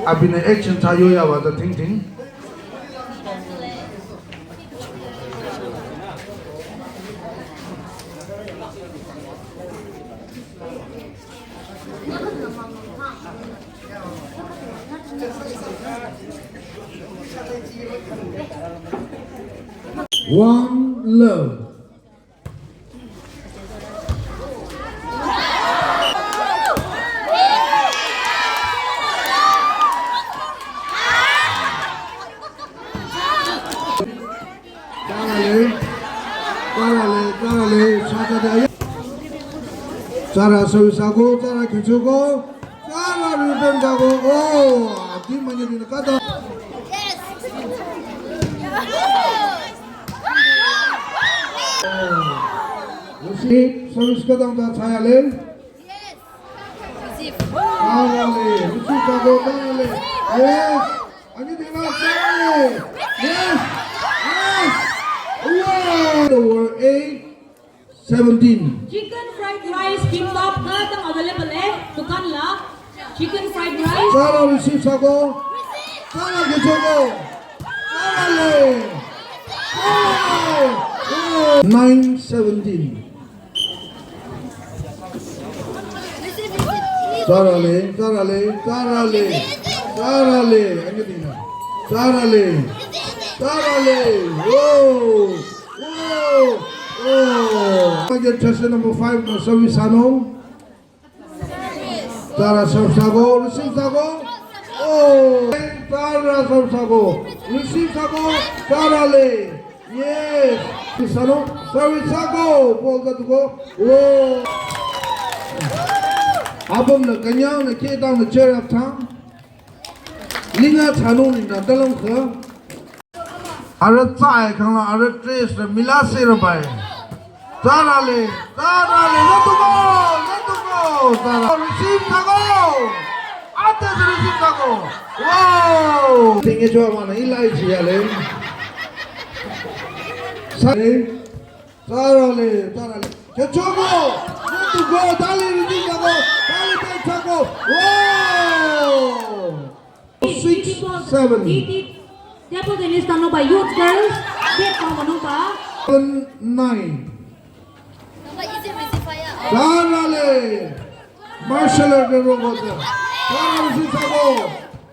abine action tayo ya wada ting ting. One love. 자라 서비스하고 자라 교체고 자라 리벤하고 오 뒷만 열리는 까다 역시 서비스가 당다 자야래 자야래 루시하고 자야래 예스 아니 내가 자야래 예스 예스 우와 8 17 Chicken fried rice kimbap kadang available dukan la chicken fried rice 자라 루시하고 자라 교체고 자야래 9 17 자라래 자라래 자라래 자라래 아니야 자라래 자라래 오오 target test number 5 no service ano 자라 service하고 receive하고 오 자라 service하고 receive하고 자라래 예스 서로 서비스하고 볼 가지고 오 아범는 그냥 계단의 제압탕 링아 찬원이나 달롱커 아르 짜이 강라 아르 트레스 밀라세르 바이 자라레 자라레 레트고 자라 리시브하고 아테스 리시브하고 와우 생애 좋아하는 일라이지야레 사레 자라레 자라레 개초고 레트고 달리 리시브하고 달리 땡차고 와우 6 7 Therefore, then is done by youth girls. Get from 9 자라레 마셜을 내려오거든 자라레 시사고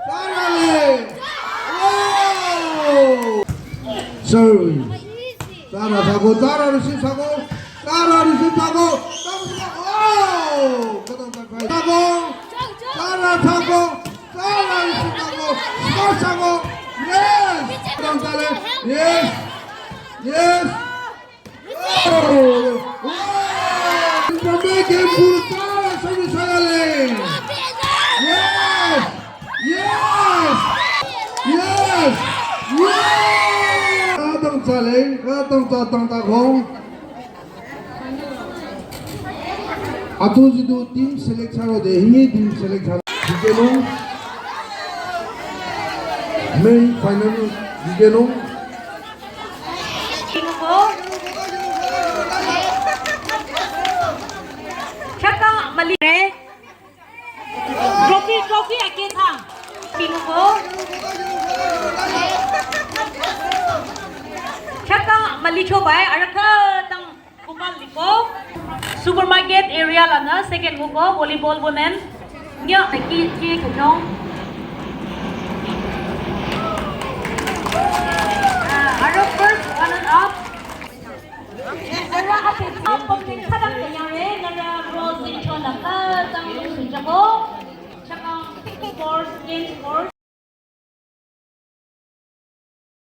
자라레 오 서울 자라사고 자라레 시사고 자라레 시사고 오 그다음 사고 자라사고 자라레 시사고 스포츠하고 예스 그다음 자라레 예스 예스 오 make it full time service Yes! Yes! Yes! Yes! Katong challenge, katong tatang takong. Atujido team select haro de hingi team select haro. Digenong. Main final digenong. Mali trophy again thang pinu ko chaka mali chobai araka tang kumal liko supermarket area lana second ko volleyball women nya ki kunyong aro first one up Ara ate pamning sadang kanyare ngara rose in chona ka tang sunjako chaka 64 games